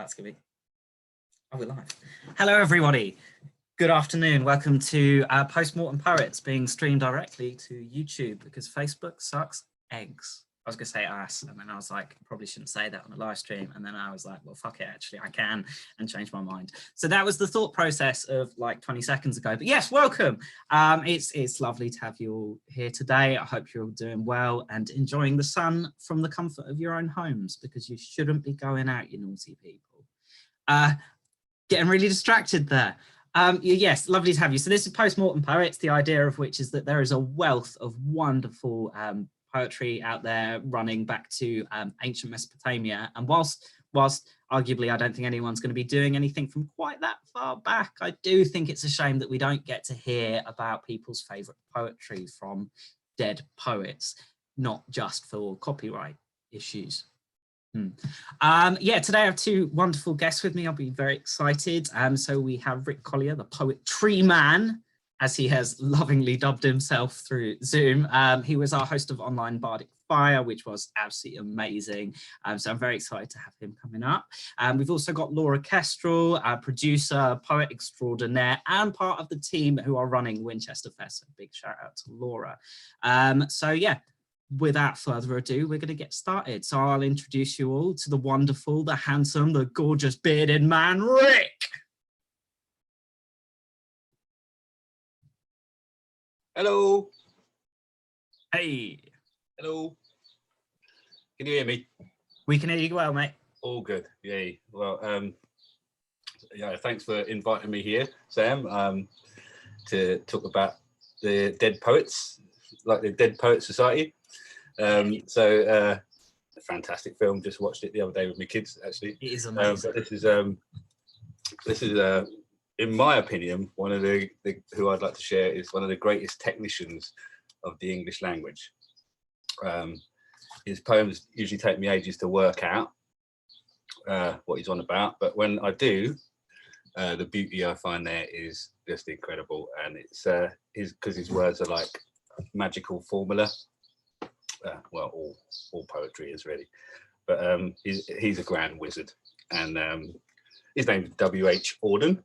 That's gonna be. Oh, we're live. Hello, everybody. Good afternoon. Welcome to Post-Mortem Poets being streamed directly to YouTube because Facebook sucks eggs. I was gonna say ass, and then I was like, I probably shouldn't say that on a live stream. And then I was like, well, fuck it, actually, I can, and changed my mind. So that was the thought process of like 20 seconds ago. But yes, welcome. It's lovely to have you all here today. I hope you're all doing well and enjoying the sun from the comfort of your own homes, because you shouldn't be going out, you naughty people. Getting really distracted there. Yes, lovely to have you. So this is Post-Mortem Poets, the idea of which is that there is a wealth of wonderful poetry out there running back to ancient Mesopotamia. And whilst arguably I don't think anyone's going to be doing anything from quite that far back, I do think it's a shame that we don't get to hear about people's favourite poetry from dead poets, not just for copyright issues. Yeah, today I have two wonderful guests with me. I'll be very excited. So we have Rick Collier, the poetry man, as he has lovingly dubbed himself through Zoom. He was our host of Online Bardic Fire, which was absolutely amazing. So I'm very excited to have him coming up. We've also got Laura Kestrel, producer, poet extraordinaire, and part of the team who are running WinchesterFest. So big shout out to Laura. So yeah. Without further ado, we're going to get started. So I'll introduce you all to the wonderful, the handsome, the gorgeous bearded man, Rick. Hello. Hey. Hello. Can you hear me? We can hear you well, mate. All good. Yay. Well, yeah, thanks for inviting me here, Sam, to talk about the dead poets, like the Dead Poets Society. A fantastic film. Just watched it the other day with my kids. Actually, it is amazing. But this is in my opinion, one of the who I'd like to share is one of the greatest technicians of the English language. His poems usually take me ages to work out what he's on about, but when I do, the beauty I find there is just incredible, and it's because his words are like magical formula. Well, all poetry is really, but he's a grand wizard, and his name's W.H. Auden.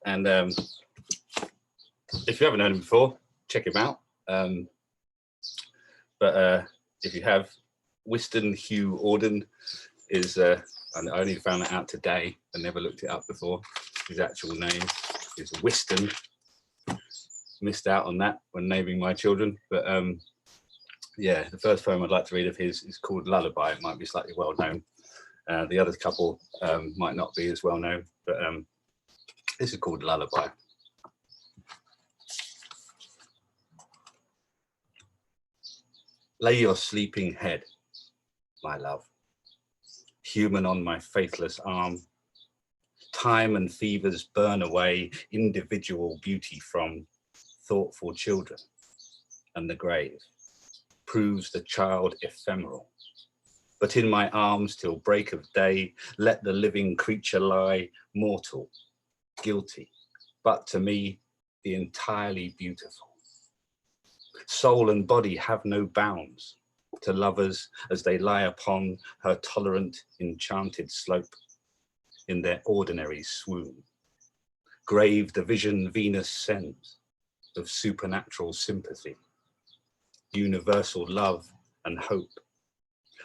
And if you haven't heard him before, check him out. But if you have, Wystan Hugh Auden is, I only found that out today. I never looked it up before. His actual name is Wystan. Missed out on that when naming my children, but yeah, the first poem I'd like to read of his is called Lullaby. It might be slightly well known. The other couple might not be as well known, but this is called Lullaby. Lay your sleeping head, my love, human on my faithless arm. Time and fevers burn away individual beauty from thoughtful children, and the grave proves the child ephemeral. But in my arms till break of day, let the living creature lie, mortal, guilty, but to me the entirely beautiful. Soul and body have no bounds to lovers as they lie upon her tolerant, enchanted slope in their ordinary swoon. Grave the vision Venus sends of supernatural sympathy, universal love and hope,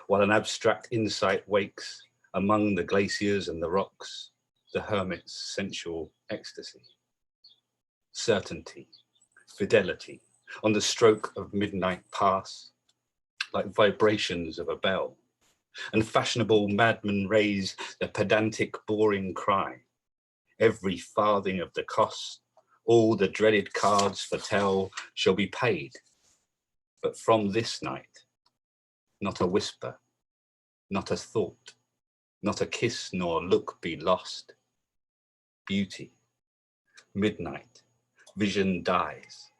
while an abstract insight wakes among the glaciers and the rocks, the hermit's sensual ecstasy. Certainty, fidelity, on the stroke of midnight pass, like vibrations of a bell, and fashionable madmen raise the pedantic boring cry. Every farthing of the cost, all the dreaded cards foretell, shall be paid. But from this night, not a whisper, not a thought, not a kiss nor look be lost. Beauty, midnight, vision dies.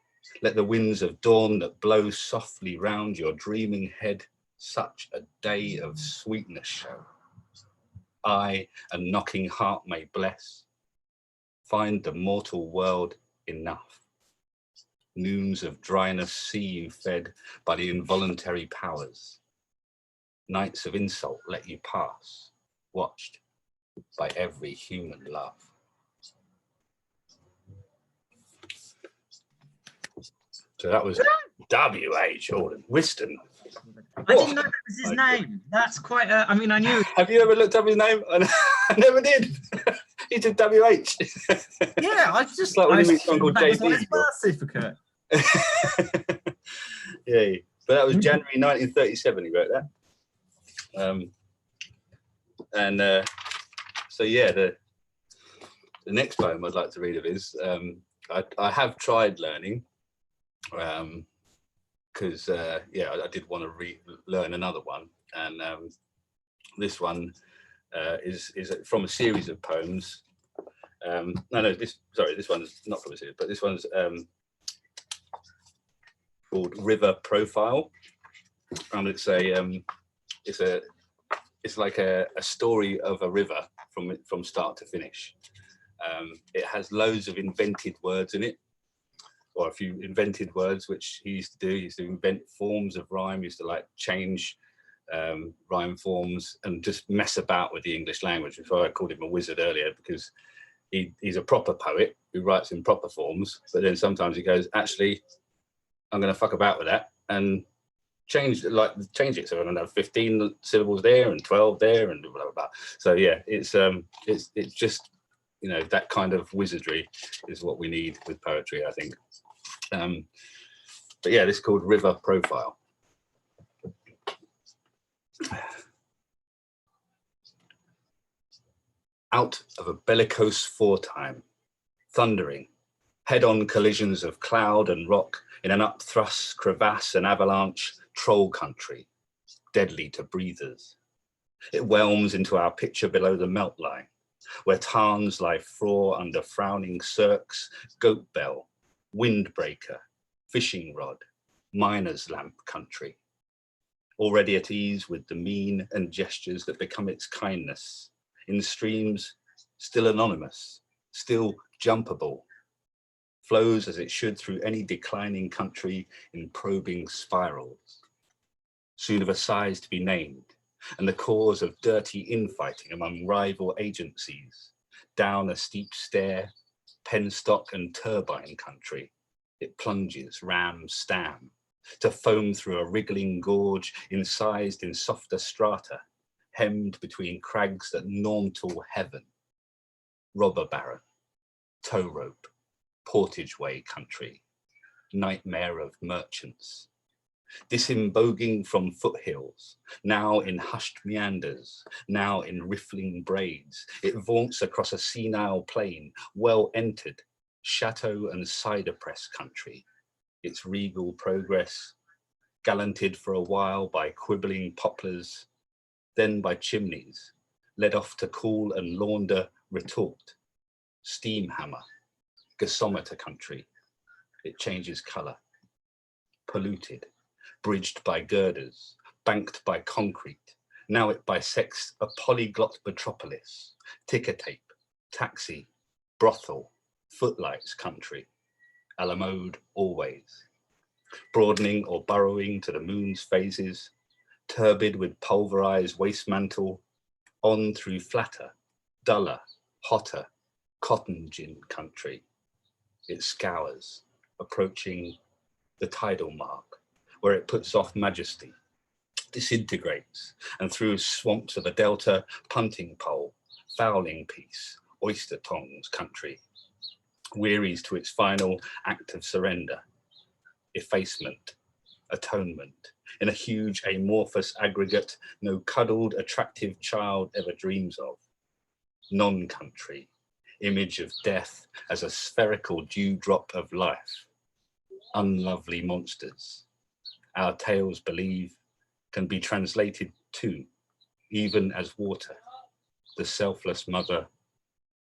Let the winds of dawn that blow softly round your dreaming head such a day of sweetness show. I, a knocking heart, may bless. Find the mortal world enough. Noons of dryness see you fed by the involuntary powers. nights of insult let you pass, watched by every human love. So that was W.H. Auden Whiston. I didn't know that was his name. That's quite a, I mean, I knew. Have you ever looked up his name? I never did. He did W.H. Yeah, I just like when I you meet someone called that was on JB. his birth certificate. Yeah, but that was January 1937 he wrote that. So yeah, the next poem I'd like to read of his, I have tried learning, because yeah, I did want to learn another one, and this one is from a series of poems. This one's not from a series, but this one's called River Profile, and it's like a story of a river from start to finish. It has loads of invented words in it, or a few invented words, which he used to do. He used to invent forms of rhyme. He used to like change rhyme forms and just mess about with the English language. That's why I called him a wizard earlier, because he's a proper poet who writes in proper forms, but then sometimes he goes, actually, I'm going to fuck about with that and change it. So I don't know, 15 syllables there and 12 there and blah, blah, blah. So yeah, it's just, you know, that kind of wizardry is what we need with poetry, I think. But yeah, this is called River Profile. Out of a bellicose foretime, thundering, head-on collisions of cloud and rock in an upthrust, crevasse and avalanche, troll country, deadly to breathers. It whelms into our picture below the melt line, where tarns lie frore under frowning cirques, goat bell, windbreaker, fishing rod, miner's lamp country. Already at ease with the mien and gestures that become its kindness, in streams still anonymous, still jumpable, flows as it should through any declining country in probing spirals, soon of a size to be named, and the cause of dirty infighting among rival agencies, down a steep stair, penstock and turbine country, it plunges ram stam, to foam through a wriggling gorge incised in softer strata, hemmed between crags that norm-tool heaven, robber baron, tow rope, portageway country, nightmare of merchants, disemboguing from foothills, now in hushed meanders, now in riffling braids, it vaunts across a senile plain, well entered, chateau and cider press country, its regal progress, gallanted for a while by quibbling poplars, then by chimneys, led off to cool and launder retort, steam hammer, gasometer country, it changes colour, polluted, bridged by girders, banked by concrete, now it bisects a polyglot metropolis, ticker tape, taxi, brothel, footlights country, a la mode always, broadening or burrowing to the moon's phases, turbid with pulverized waste mantle, on through flatter, duller, hotter, cotton gin country. It scours, approaching the tidal mark, where it puts off majesty, disintegrates, and through swamps of a delta, punting pole, fowling piece, oyster tongs country, wearies to its final act of surrender, effacement, atonement, in a huge amorphous aggregate no cuddled, attractive child ever dreams of, non-country, image of death as a spherical dewdrop of life, unlovely monsters, our tales believe can be translated to, even as water, the selfless mother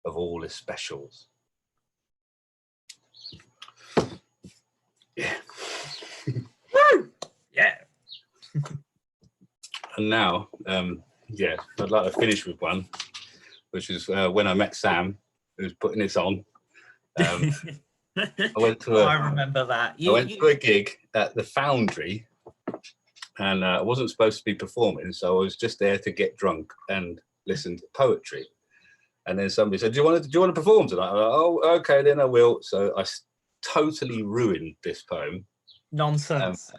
of all especials. Yeah. Woo! Yeah. And now, yeah, I'd like to finish with one, which is when I met Sam, who was putting this on. I went to I remember that. I went to a gig at the Foundry and I wasn't supposed to be performing, so I was just there to get drunk and listen to poetry. And then somebody said, do you want to perform tonight? I was like, oh, okay, then I will. So I totally ruined this poem. Nonsense.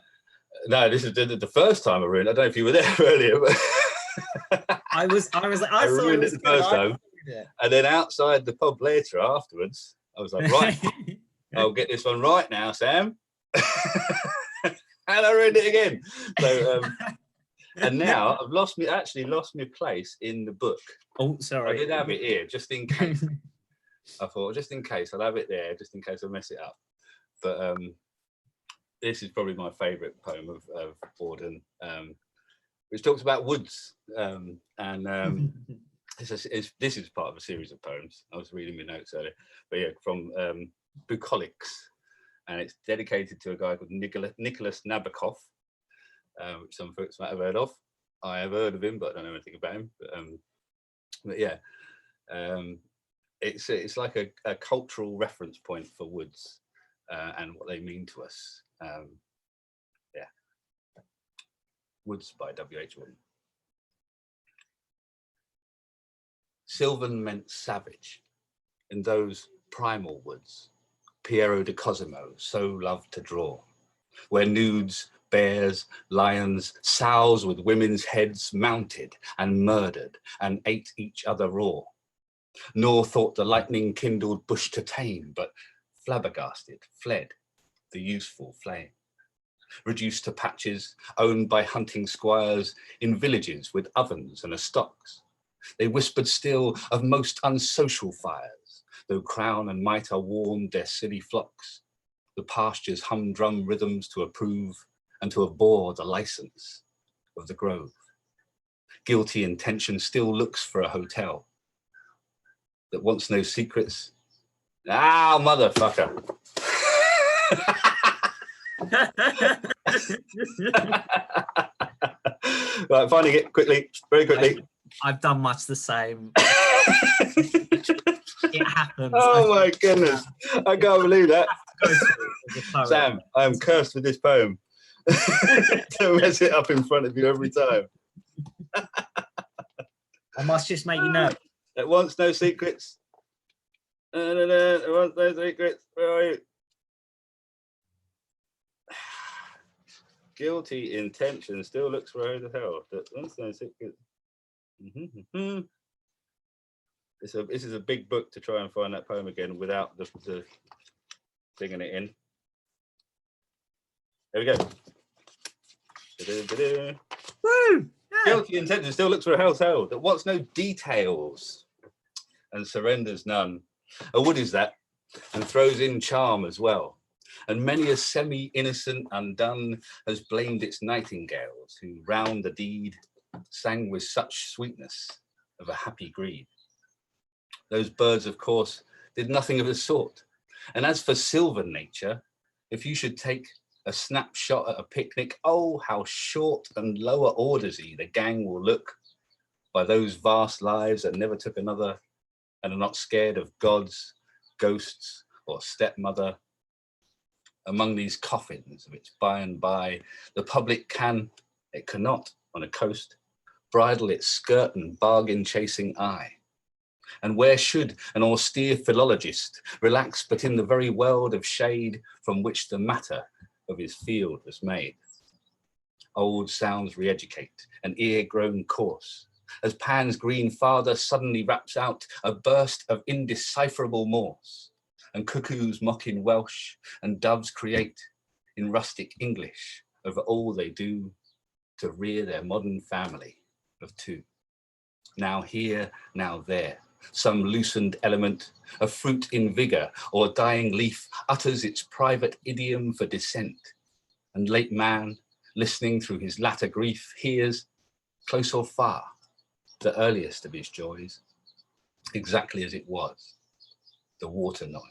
No, this is the first time I ruined it. I don't know if you were there earlier, but I was like, I saw ruined it it the first time. And then outside the pub later afterwards, I was like, right, I'll get this one right now, Sam. And I ruined it again. So, and now I've actually lost my place in the book. Oh, sorry. I did have it here just in case. I thought, just in case, I'll have it there, just in case I mess it up. But this is probably my favourite poem of Borden, which talks about woods. This is part of a series of poems. I was reading my notes earlier, but yeah, from Bucolics, and it's dedicated to a guy called Nicholas Nabokov, which some folks might have heard of. I have heard of him, but I don't know anything about him. But yeah, it's like a cultural reference point for woods and what they mean to us. Yeah, Woods by W.H. Auden. Sylvan meant savage in those primal woods Piero de Cosimo so loved to draw, where nudes, bears, lions, sows with women's heads mounted and murdered and ate each other raw, nor thought the lightning kindled bush to tame, but flabbergasted fled the useful flame, reduced to patches owned by hunting squires in villages with ovens and a stocks. They whispered still of most unsocial fires, though crown and mitre warmed their silly flocks. The pastures humdrum rhythms to approve and to abhor the license of the grove. Guilty intention still looks for a hotel that wants no secrets. Ah, motherfucker. Right, finding it quickly, very quickly. I've done much the same. It happens. Oh my goodness. I can't believe that. Sam, I am cursed with this poem. To mess it up in front of you every time. I must just make you know. It wants no secrets. It wants no secrets. Where are you? Guilty intention still looks for the hell. That wants no secrets. This is a big book to try and find that poem again without the singing it in. There we go. Woo! Yeah. Guilty intention still looks for a hell's that wants no details and surrenders none. A wood is that, and throws in charm as well. And many a semi-innocent undone has blamed its nightingales, who round the deed sang with such sweetness of a happy greed. Those birds, of course, did nothing of the sort. And as for sylvan nature, if you should take a snapshot at a picnic, oh, how short and lower ordersy the gang will look by those vast lives that never took another and are not scared of gods, ghosts, or stepmother. Among these coffins, which by and by the public cannot on a coast, bridle its skirt and bargain-chasing eye. And where should an austere philologist relax but in the very world of shade from which the matter of his field was made? Old sounds re-educate, an ear grown coarse, as Pan's green father suddenly raps out a burst of indecipherable Morse, and cuckoos mock in Welsh, and doves create in rustic English over all they do to rear their modern family of two. Now here, now there, some loosened element, a fruit in vigor or dying leaf utters its private idiom for dissent, and late man, listening through his latter grief, hears, close or far, the earliest of his joys, exactly as it was, the water noise.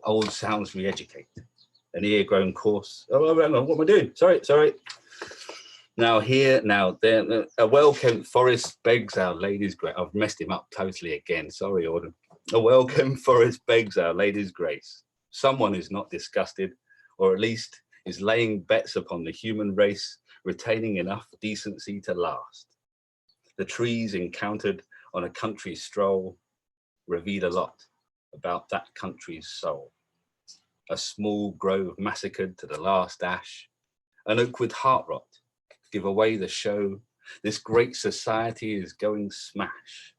Old sounds re-educate, an ear grown coarse. Oh, hang on, what am I doing? Sorry. Now here, now there, a well-kept forest begs our lady's grace. I've messed him up totally again. Sorry, Auden. A well-kept forest begs our lady's grace. Someone is not disgusted, or at least is laying bets upon the human race retaining enough decency to last. The trees encountered on a country stroll reveal a lot about that country's soul. A small grove massacred to the last ash, an oak with heart rot, give away the show. This great society is going smash.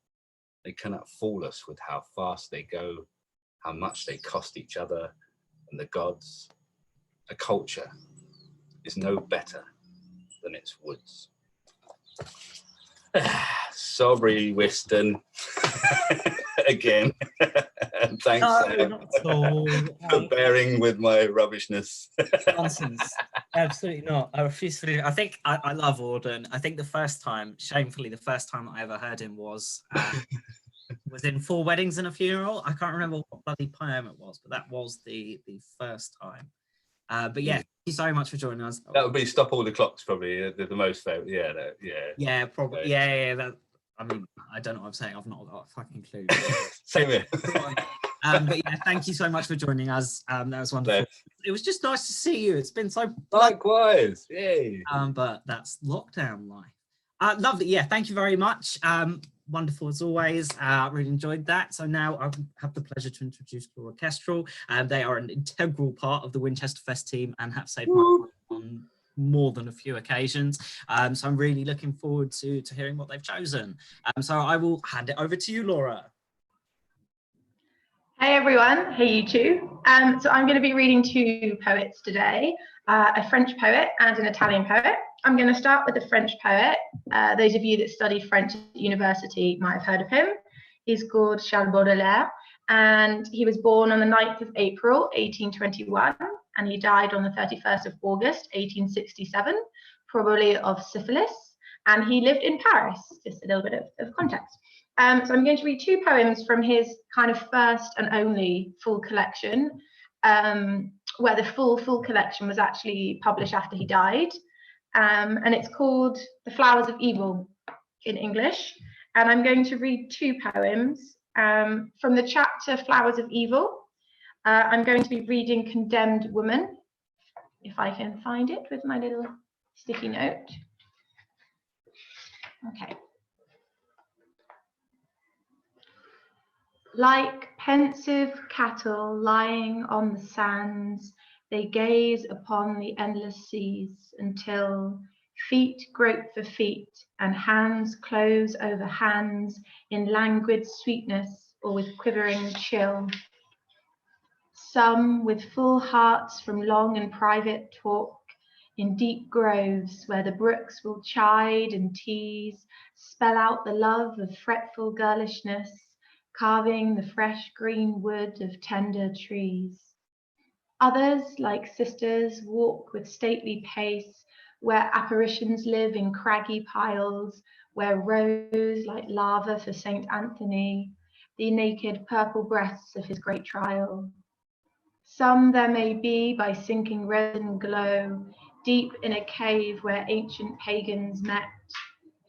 They cannot fool us with how fast they go, how much they cost each other and the gods. A culture is no better than its woods. Sorry, Whiston. Again. Thanks not at all. for bearing with my rubbishness. Nonsense. Absolutely not. I refuse to do it. I think I love Auden. I think the first time, shamefully, the first time I ever heard him was in Four Weddings and a Funeral. I can't remember what bloody poem it was, but that was the first time. But yeah, thank you so much for joining us. That would be Stop All the Clocks, probably the most favorite. Yeah, probably. Yeah. That, I mean, I don't know what I'm saying. I've not got a fucking clue. Same here. But yeah, thank you so much for joining us. That was wonderful. It was just nice to see you. It's been so likewise. Yay. But that's lockdown life. Lovely. Yeah, thank you very much. Wonderful as always. Really enjoyed that. So now I have the pleasure to introduce Laura Kestrel. They are an integral part of the WinchesterFest team and have saved my life on more than a few occasions. So I'm really looking forward to hearing what they've chosen. So I will hand it over to you, Laura. Hey everyone, hey YouTube. So I'm going to be reading two poets today, a French poet and an Italian poet. I'm going to start with the French poet. Those of you that study French at university might have heard of him. He's called Charles Baudelaire, and he was born on the 9th of April, 1821, and he died on the 31st of August, 1867, probably of syphilis, and he lived in Paris, just a little bit of context. So I'm going to read two poems from his kind of first and only full collection, where the full collection was actually published after he died. And it's called The Flowers of Evil in English. And I'm going to read two poems from the chapter Flowers of Evil. I'm going to be reading Condemned Woman, if I can find it with my little sticky note. Okay. Like pensive cattle lying on the sands, they gaze upon the endless seas until feet grope for feet and hands close over hands in languid sweetness or with quivering chill. Some with full hearts from long and private talk in deep groves where the brooks will chide and tease, spell out the love of fretful girlishness, carving the fresh green wood of tender trees. Others, like sisters, walk with stately pace, where apparitions live in craggy piles, where rose like lava for Saint Anthony, the naked purple breasts of his great trial. Some there may be by sinking resin glow, deep in a cave where ancient pagans met,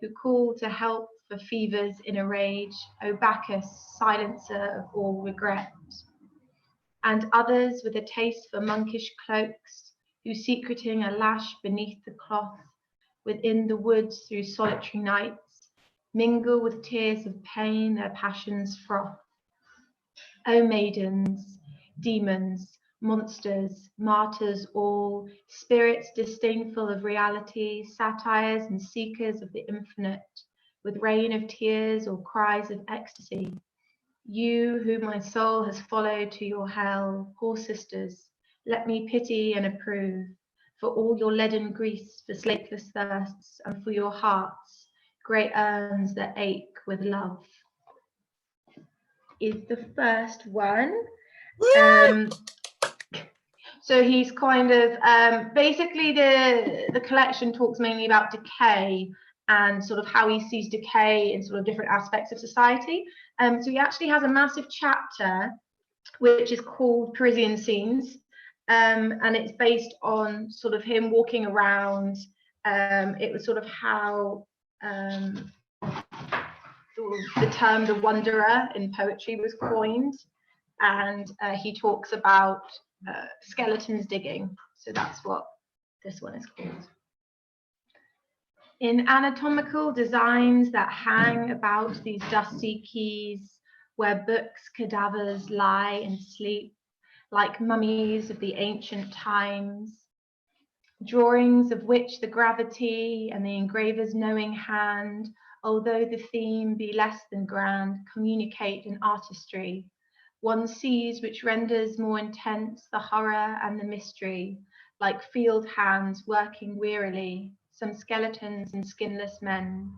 who call to help for fevers in a rage, O Bacchus, silencer of all regret. And others with a taste for monkish cloaks, who secreting a lash beneath the cloth, within the woods through solitary nights, mingle with tears of pain their passions froth. O maidens, demons, monsters, martyrs all, spirits disdainful of reality, satires and seekers of the infinite, with rain of tears or cries of ecstasy. You whom my soul has followed to your hell, poor sisters, let me pity and approve, for all your leaden griefs, for slakeless thirsts, and for your hearts, great urns that ache with love. Is the first one. So he's kind of, basically the collection talks mainly about decay and sort of how he sees decay in sort of different aspects of society. So he actually has a massive chapter which is called Parisian Scenes, and it's based on sort of him walking around. It was sort of how the term the wanderer in poetry was coined, and he talks about skeletons digging. So that's what this one is called. In anatomical designs that hang about these dusty quays, where books' cadavers lie and sleep, like mummies of the ancient times, drawings of which the gravity and the engraver's knowing hand, although the theme be less than grand, communicate an artistry one sees which renders more intense the horror and the mystery, like field hands working wearily, some skeletons and skinless men.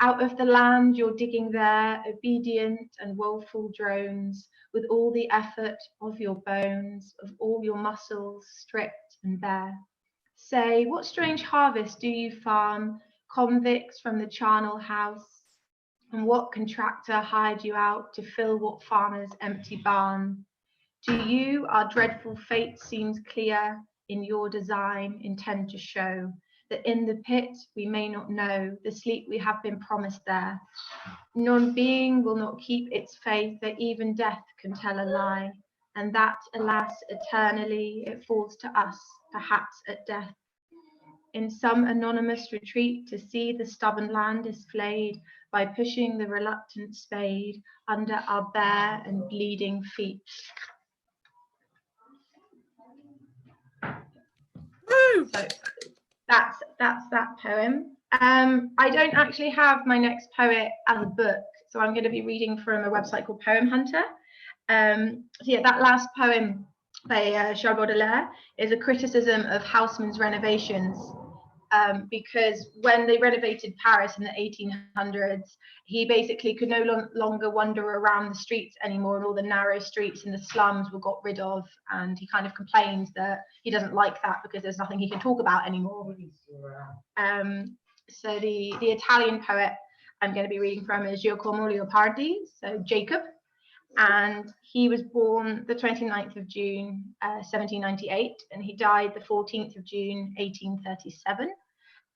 Out of the land you're digging there, obedient and woeful drones, with all the effort of your bones, of all your muscles stripped and bare. Say, what strange harvest do you farm, convicts from the charnel house? And what contractor hired you out to fill what farmer's empty barn? To you our dreadful fate seems clear, in your design intend to show that in the pit we may not know the sleep we have been promised there. Non-being will not keep its faith that even death can tell a lie, and that, alas, eternally it falls to us, perhaps at death. In some anonymous retreat to see the stubborn land is flayed by pushing the reluctant spade under our bare and bleeding feet. Woo! So that's that poem. I don't actually have my next poet as a book, so I'm going to be reading from a website called Poem Hunter. So yeah, that last poem by Charles Baudelaire is a criticism of Haussmann's renovations. Because when they renovated Paris in the 1800s, he basically could no longer wander around the streets anymore, and all the narrow streets in the slums were got rid of, and he kind of complains that he doesn't like that because there's nothing he can talk about anymore. So the Italian poet I'm going to be reading from is Giacomo Leopardi, so Jacob, and he was born the 29th of June 1798, and he died the 14th of June 1837.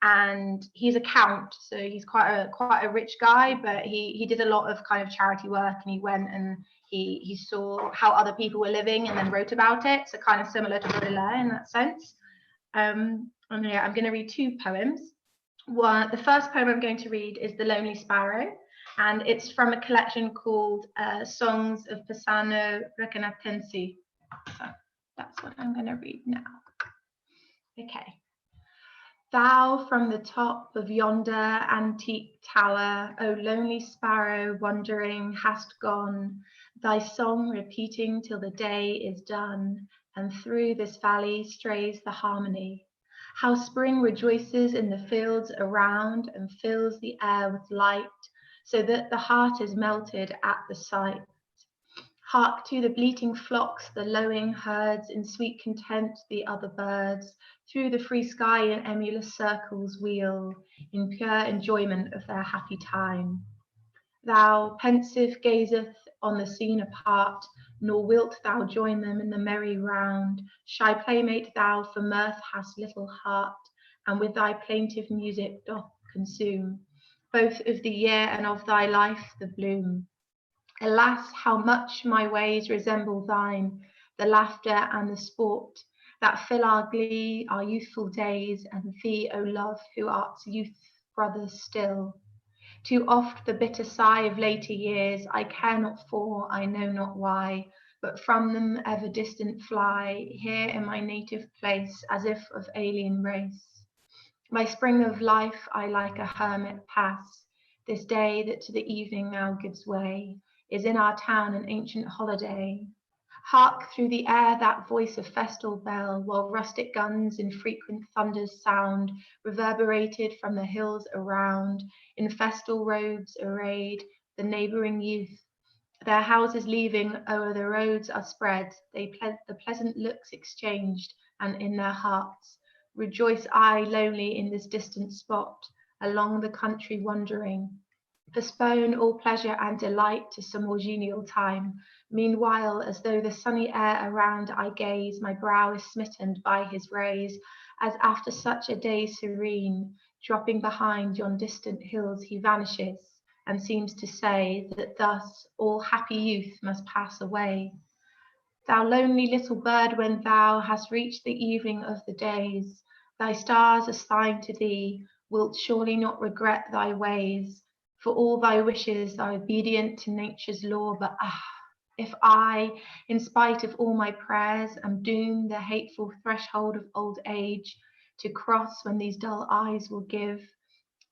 And he's a count, so he's quite a rich guy, but he did a lot of kind of charity work, and he went and he saw how other people were living and then wrote about it, so kind of similar to Baudelaire in that sense. And yeah, I'm going to read two poems. The first poem I'm going to read is The Lonely Sparrow, and it's from a collection called Songs of Pisano Recanatesi. So that's what I'm going to read now. Okay. Thou from the top of yonder antique tower, O lonely sparrow wandering, hast gone, thy song repeating till the day is done, and through this valley strays the harmony. How spring rejoices in the fields around and fills the air with light, so that the heart is melted at the sight. Hark to the bleating flocks, the lowing herds, in sweet content the other birds, through the free sky in emulous circles wheel, in pure enjoyment of their happy time. Thou, pensive, gazeth on the scene apart, nor wilt thou join them in the merry round. Shy playmate thou for mirth hast little heart, and with thy plaintive music doth consume both of the year and of thy life the bloom. Alas, how much my ways resemble thine, the laughter and the sport that fill our glee, our youthful days, and thee, O love, who art youth's brother still. Too oft the bitter sigh of later years I care not for, I know not why, but from them ever distant fly, here in my native place, as if of alien race. My spring of life I like a hermit pass, this day that to the evening now gives way, is in our town an ancient holiday. Hark through the air that voice of festal bell, while rustic guns in frequent thunders sound, reverberated from the hills around, in festal robes arrayed, the neighbouring youth, their houses leaving o'er the roads are spread, the pleasant looks exchanged, and in their hearts rejoice I lonely in this distant spot, along the country wandering. Postpone all pleasure and delight to some more genial time. Meanwhile, as though the sunny air around I gaze, my brow is smitten by his rays, as after such a day serene, dropping behind yon distant hills he vanishes, and seems to say that thus all happy youth must pass away. Thou lonely little bird, when thou hast reached the evening of the days, thy stars assigned to thee, wilt surely not regret thy ways. For all thy wishes are obedient to nature's law, but if I, in spite of all my prayers, am doomed the hateful threshold of old age to cross, when these dull eyes will give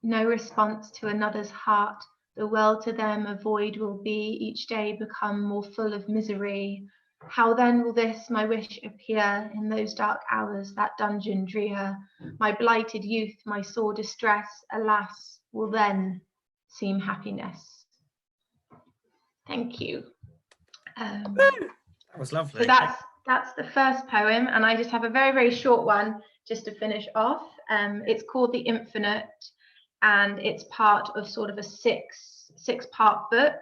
no response to another's heart, the well to them a void will be, each day become more full of misery. How then will this my wish appear in those dark hours, that dungeon drear? My blighted youth, my sore distress, alas, will then seem happiness. Thank you. That was lovely. So that's the first poem, and I just have a very, very short one just to finish off. It's called The Infinite, and it's part of sort of a six-part book.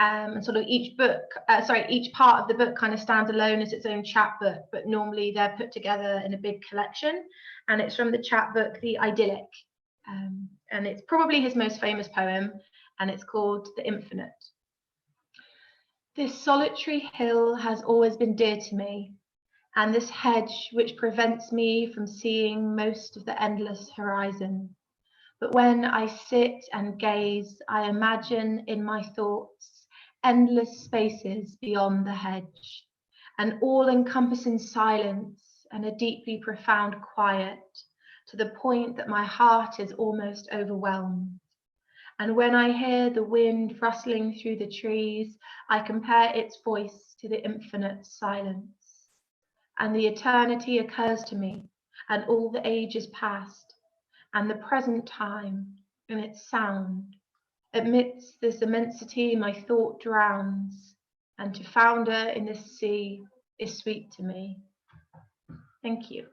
And sort of each part of the book kind of stands alone as its own chapbook, but normally they're put together in a big collection. And it's from the chapbook The Idyllic, and it's probably his most famous poem, and it's called The Infinite. This solitary hill has always been dear to me, and this hedge which prevents me from seeing most of the endless horizon. But when I sit and gaze, I imagine in my thoughts endless spaces beyond the hedge, an all-encompassing silence and a deeply profound quiet, to the point that my heart is almost overwhelmed. And when I hear the wind rustling through the trees, I compare its voice to the infinite silence. And the eternity occurs to me, and all the ages past, and the present time in its sound. Amidst this immensity, my thought drowns, and to founder in this sea is sweet to me. Thank you.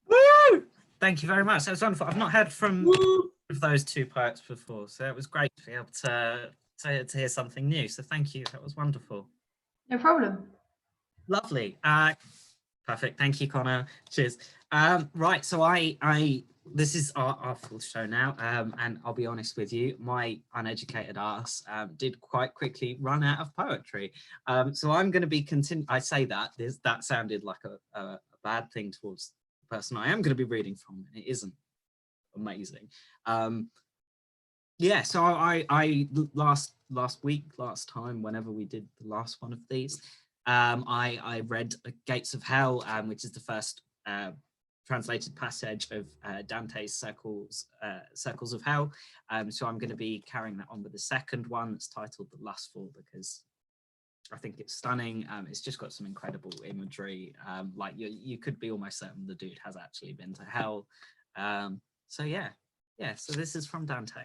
Woo! Thank you very much. That was wonderful. I've not heard from of those two poets before, so it was great to be able to hear something new. So thank you. That was wonderful. No problem. Lovely. Perfect. Thank you, Connor. Cheers. Right. So this is our full show now. And I'll be honest with you, my uneducated ass did quite quickly run out of poetry. So I'm going to be I say that that sounded like a bad thing towards the person I am going to be reading from, and it isn't. Amazing. Yeah, so I last time, whenever we did the last one of these, I read Gates of Hell, which is the first translated passage of Dante's Circles of Hell. So I'm going to be carrying that on with the second one that's titled The Lustful, because I think it's stunning. It's just got some incredible imagery. Like you could be almost certain the dude has actually been to hell. So yeah, so this is from Dante.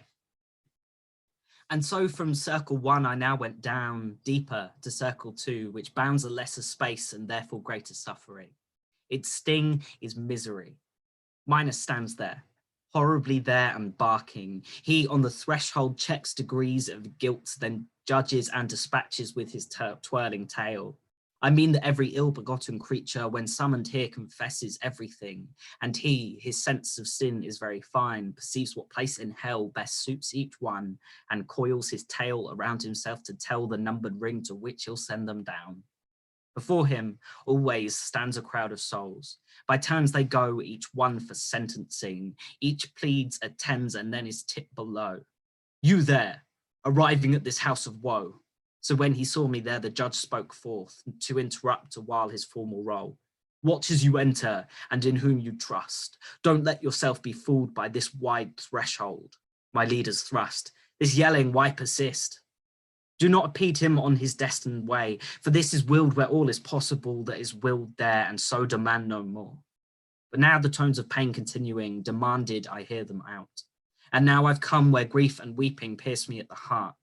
And so from circle 1, I now went down deeper to circle 2, which bounds a lesser space and therefore greater suffering. Its sting is misery. Minos stands there, horribly there and barking. He on the threshold checks degrees of guilt, then judges and dispatches with his twirling tail. I mean that every ill-begotten creature, when summoned here, confesses everything, and he, his sense of sin is very fine, perceives what place in hell best suits each one, and coils his tail around himself to tell the numbered ring to which he'll send them down. Before him always stands a crowd of souls. By turns they go, each one for sentencing. Each pleads, attends, and then is tipped below. You there, arriving at this house of woe. So when he saw me there, the judge spoke forth to interrupt a while his formal role. Watch as you enter, and in whom you trust. Don't let yourself be fooled by this wide threshold. My leader's thrust. This yelling, why persist? Do not impede him on his destined way, for this is willed where all is possible that is willed there, and so demand no more. But now the tones of pain continuing, demanded I hear them out. And now I've come where grief and weeping pierce me at the heart.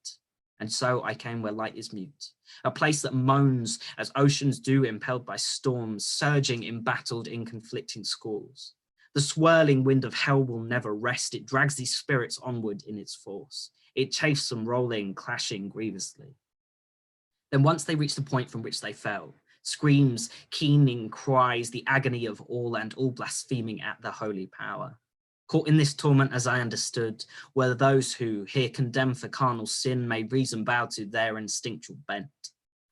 And so I came where light is mute, a place that moans as oceans do, impelled by storms, surging, embattled in conflicting squalls. The swirling wind of hell will never rest. It drags these spirits onward in its force. It chafes them, rolling, clashing grievously. Then once they reach the point from which they fell, screams, keening cries, the agony of all, and all blaspheming at the holy power. Caught in this torment, as I understood, were those who, here condemned for carnal sin, may reason bow to their instinctual bent.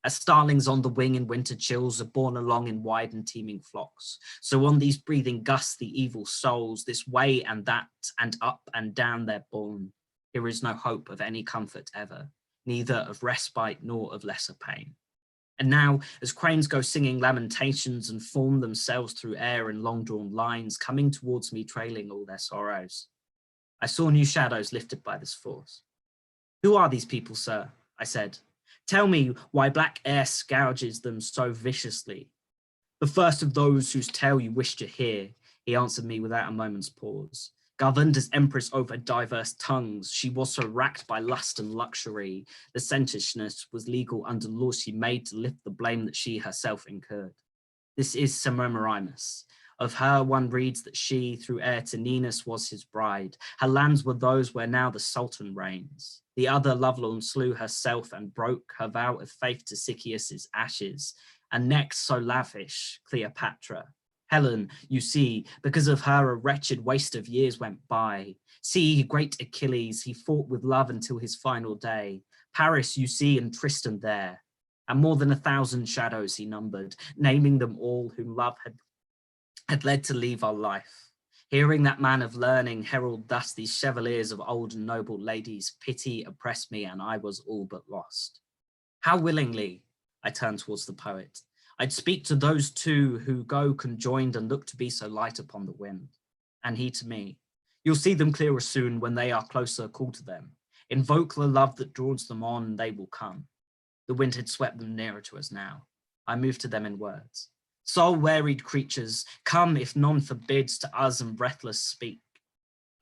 As starlings on the wing in winter chills are borne along in wide and teeming flocks, so on these breathing gusts the evil souls, this way and that, and up and down they're borne. Here is no hope of any comfort ever, neither of respite nor of lesser pain. And now, as cranes go singing lamentations and form themselves through air in long-drawn lines, coming towards me trailing all their sorrows, I saw new shadows lifted by this force. Who are these people, sir? I said. Tell me why black air scourges them so viciously. The first of those whose tale you wish to hear, he answered me without a moment's pause. Governed as empress over diverse tongues, she was so racked by lust and luxury, the sentenceness was legal under laws she made to lift the blame that she herself incurred. This is Semiramis. Of her one reads that she, through heir to Ninus, was his bride. Her lands were those where now the Sultan reigns. The other lovelorn slew herself and broke her vow of faith to Sychaeus' ashes. And next, so lavish, Cleopatra. Helen, you see, because of her a wretched waste of years went by. See, great Achilles, he fought with love until his final day. Paris, you see, and Tristan there. And more than 1,000 shadows he numbered, naming them all whom love had led to leave our life. Hearing that man of learning herald thus these chevaliers of old and noble ladies, pity oppressed me and I was all but lost. How willingly, I turned towards the poet, I'd speak to those two who go conjoined and look to be so light upon the wind. And he to me, you'll see them clearer soon when they are closer, call to them. Invoke the love that draws them on, they will come. The wind had swept them nearer to us now. I moved to them in words. Soul-wearied creatures, come if none forbids to us and breathless speak.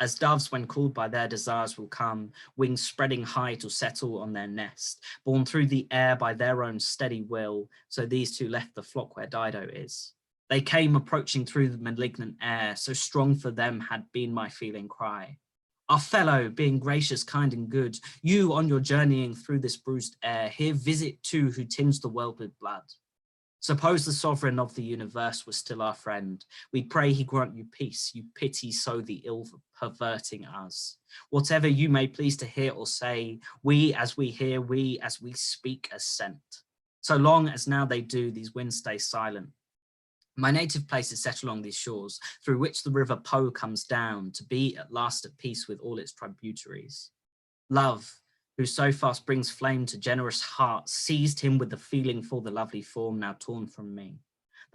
As doves when called by their desires will come, wings spreading high to settle on their nest, borne through the air by their own steady will, so these two left the flock where Dido is. They came approaching through the malignant air, so strong for them had been my feeling cry. Our fellow, being gracious, kind and good, you on your journeying through this bruised air, here visit two who tinge the world with blood. Suppose the sovereign of the universe was still our friend. We pray he grant you peace, you pity so the ill perverting us. Whatever you may please to hear or say, we as we hear, we as we speak assent. So long as now they do, these winds stay silent. My native place is set along these shores, through which the river Po comes down, to be at last at peace with all its tributaries. Love, who so fast brings flame to generous hearts, seized him with the feeling for the lovely form now torn from me.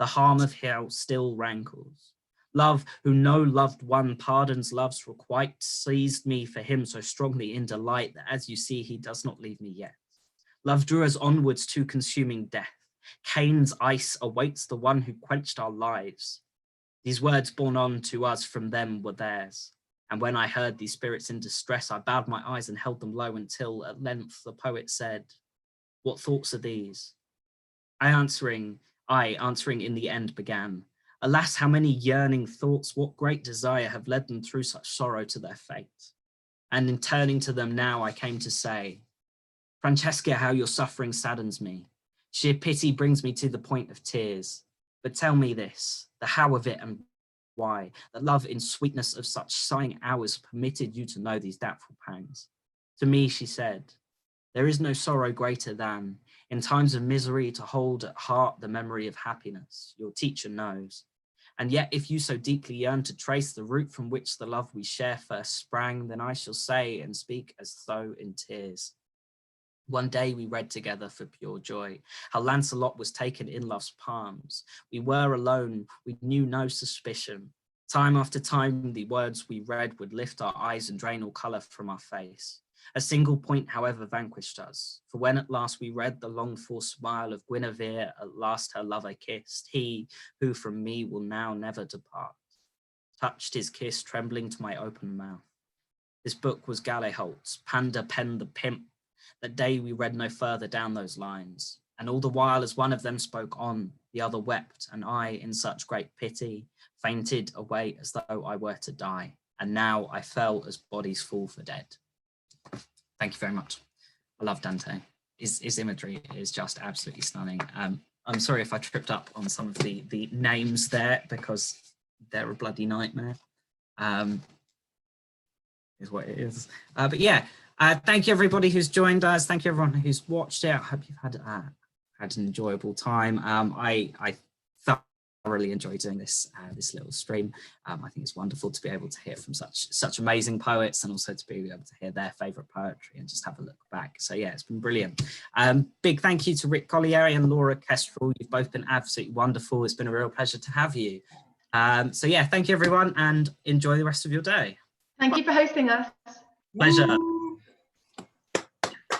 The harm of hell still rankles. Love, who no loved one pardons love's requite, seized me for him so strongly in delight that as you see he does not leave me yet. Love drew us onwards to consuming death. Cain's ice awaits the one who quenched our lives. These words borne on to us from them were theirs. And when I heard these spirits in distress, I bowed my eyes and held them low until at length the poet said, what thoughts are these? I answering in the end began, alas, how many yearning thoughts, what great desire have led them through such sorrow to their fate. And in turning to them now, I came to say, Francesca, how your suffering saddens me. Sheer pity brings me to the point of tears. But tell me this, the how of it and why, that love in sweetness of such sighing hours permitted you to know these doubtful pangs. To me, she said, there is no sorrow greater than, in times of misery, to hold at heart the memory of happiness, your teacher knows. And yet, if you so deeply yearn to trace the root from which the love we share first sprang, then I shall say and speak as though in tears. One day we read together for pure joy, how Lancelot was taken in love's palms. We were alone, we knew no suspicion. Time after time, the words we read would lift our eyes and drain all colour from our face. A single point, however, vanquished us. For when at last we read the longed-for smile of Guinevere, at last her lover kissed, he who from me will now never depart, touched his kiss trembling to my open mouth. This book was Galeholt's, Panda penned the pimp. That day we read no further down those lines, and all the while as one of them spoke on, the other wept, and I, in such great pity, fainted away as though I were to die, and now I fell as bodies fall for dead. Thank you very much. I love Dante. His imagery is just absolutely stunning. I'm sorry if I tripped up on some of the names there, because they're a bloody nightmare, is what it is. But yeah. Thank you everybody who's joined us. Thank you everyone who's watched it. I hope you've had had an enjoyable time. I thoroughly enjoyed doing this this little stream. I think it's wonderful to be able to hear from such amazing poets, and also to be able to hear their favourite poetry and just have a look back. So yeah, it's been brilliant. Big thank you to Rick Collieri and Laura Kestrel. You've both been absolutely wonderful. It's been a real pleasure to have you. So yeah, thank you everyone, and enjoy the rest of your day. Thank you for hosting us. Pleasure.